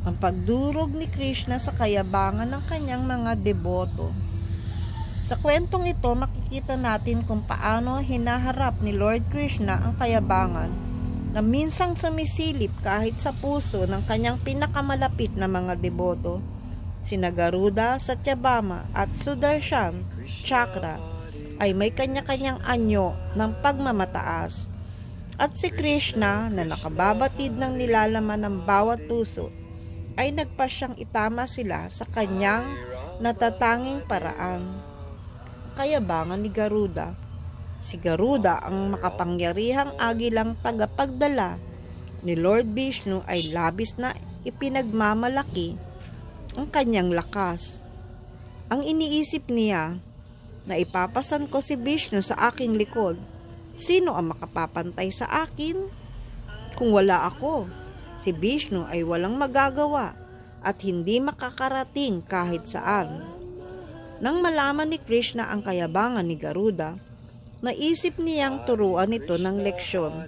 ang pagdurog ni Krishna sa kayabangan ng kanyang mga deboto. Sa kwentong ito, makikita natin kung paano hinaharap ni Lord Krishna ang kayabangan na minsang sumisilip kahit sa puso ng kanyang pinakamalapit na mga deboto. Sina Garuda, Satyabhama at Sudarshan Chakra ay may kanya-kanyang anyo ng pagmamataas. At si Krishna na nakababatid ng nilalaman ng bawat puso ay nagpasyang itama sila sa kanyang natatanging paraan. Kayabangan ni Garuda. Si Garuda ang makapangyarihang agilang tagapagdala ni Lord Vishnu ay labis na ipinagmamalaki ang kanyang lakas. Ang iniisip niya na ipapasan ko si Vishnu sa aking likod. Sino ang makapapantay sa akin? Kung wala ako, si Vishnu ay walang magagawa at hindi makakarating kahit saan. Nang malaman ni Krishna ang kayabangan ni Garuda, naisip niyang turuan ito ng leksyon.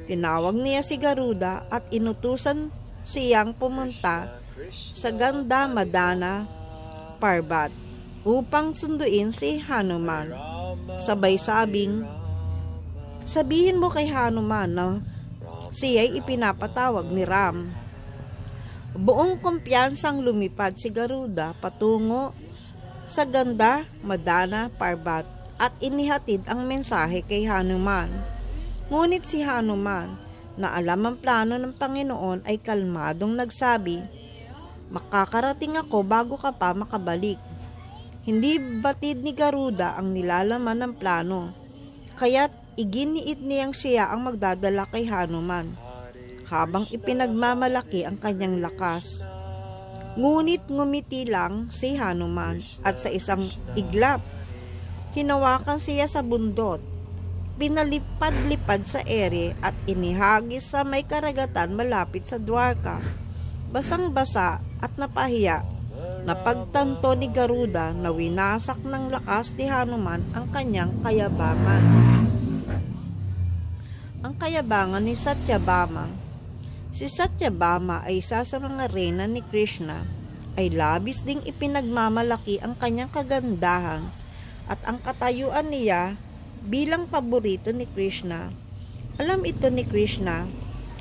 Tinawag niya si Garuda at inutusan siyang pumunta sa Ganda Madana Parbat upang sunduin si Hanuman. Sabay sabing, sabihin mo kay Hanuman na siya'y ipinapatawag ni Ram. Buong kumpiyansang lumipad si Garuda patungo sa Ganda Madana Parbat at inihatid ang mensahe kay Hanuman. Ngunit si Hanuman, na alam ang plano ng Panginoon, ay kalmadong nagsabi, makakarating ako bago ka pa makabalik. Hindi batid ni Garuda ang nilalaman ng plano, kaya't iginiit niyang siya ang magdadala kay Hanuman, habang ipinagmamalaki ang kanyang lakas. Ngunit ngumiti lang si Hanuman at sa isang iglap, hinawakan siya sa bundot, pinalipad-lipad sa ere at inihagis sa may karagatan malapit sa Dwarka. Basang-basa at napahiya, napagtanto ni Garuda na winasak ng lakas ni Hanuman ang kanyang kayabangan. Ang kayabangan ni Satyabhama. Si Satyabhama ay isa sa mga reyna ni Krishna, ay labis ding ipinagmamalaki ang kanyang kagandahan at ang katayuan niya bilang paborito ni Krishna. Alam ito ni Krishna,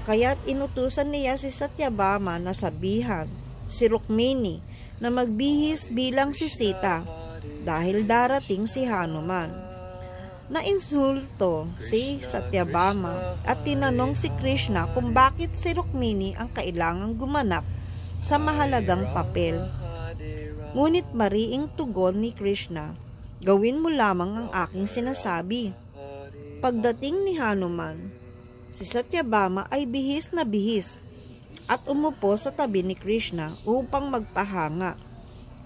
kaya't inutusan niya si Satyabhama na sabihan si Rukmini na magbihis bilang si Sita dahil darating si Hanuman. Nainsulto si Satyabhama at tinanong si Krishna kung bakit si Rukmini ang kailangang gumanap sa mahalagang papel. Ngunit mariing tugon ni Krishna, gawin mo lamang ang aking sinasabi. Pagdating ni Hanuman, si Satyabhama ay bihis na bihis at umupo sa tabi ni Krishna upang magpahanga.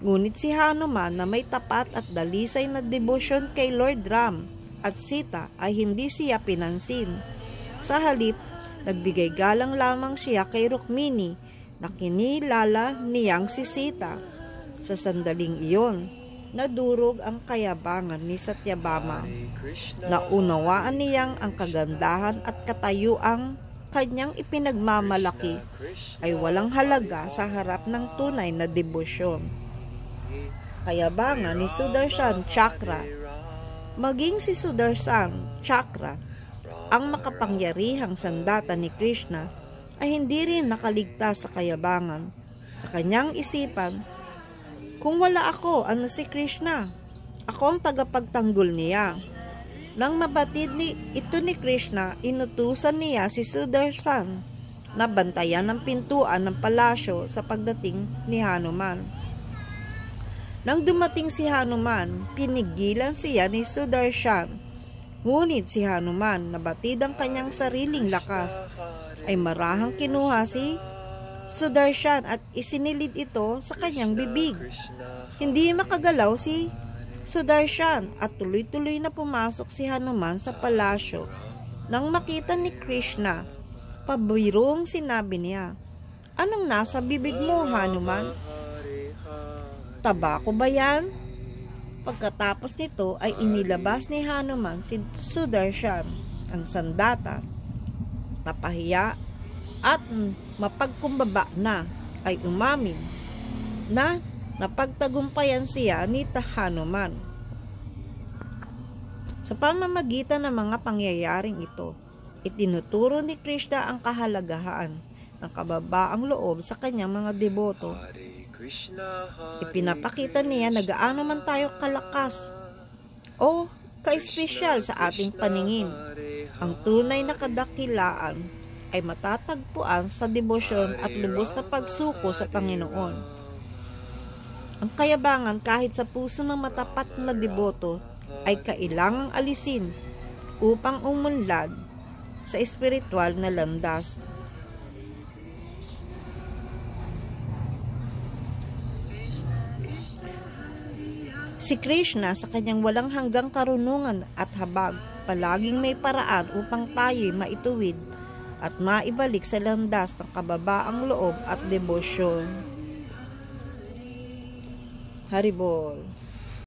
Ngunit si Hanuman na may tapat at dalisay na debosyon kay Lord Ram at Sita ay hindi siya pinansin. Sa halip, nagbigay galang lamang siya kay Rukmini na kinilala niyang si Sita. Sa sandaling iyon, nadurog ang kayabangan ni Satyabhama. Naunawaan niyang ang kagandahan at katayuang kanyang ipinagmamalaki ay walang halaga sa harap ng tunay na debosyon. Kayabangan ni Sudarshan Chakra. Maging si Sudarshan Chakra, ang makapangyarihang sandata ni Krishna, ay hindi rin nakaligtas sa kayabangan. Sa kanyang isipan, kung wala ako, ano si Krishna? Ako ang tagapagtanggol niya. Nang mabatid ito ni Krishna, inutusan niya si Sudarshan na bantayan ang pintuan ng palasyo sa pagdating ni Hanuman. Nang dumating si Hanuman, pinigilan siya ni Sudarshan. Ngunit si Hanuman, nabatid ang kanyang sariling lakas, ay marahang kinuha si Sudarshan at isinilid ito sa kanyang bibig. Hindi makagalaw si Sudarshan at tuloy-tuloy na pumasok si Hanuman sa palasyo. Nang makita ni Krishna, pabirong sinabi niya, anong nasa bibig mo, Hanuman? Tabako ba yan? Pagkatapos nito ay inilabas ni Hanuman si Sudarshan, ang sandata. Napahiya at mapagkumbaba na ay umamin na napagtagumpayan siya ni Hanuman. Sa pamamagitan ng mga pangyayaring ito, itinuturo ni Krishna ang kahalagahan ng kababaang loob sa kanyang mga deboto. Ipinapakita niya na gaano man tayo kalakas o ka-espesyal sa ating paningin, ang tunay na kadakilaan ay matatagpuan sa debosyon at lubos na pagsuko sa Panginoon. Ang kayabangan kahit sa puso ng matapat na deboto ay kailangang alisin upang umunlad sa espiritual na landas. Si Krishna sa kanyang walang hanggang karunungan at habag, palaging may paraan upang tayo'y maituwid at maibalik sa landas ng kababaang loob at debosyon. Haribol.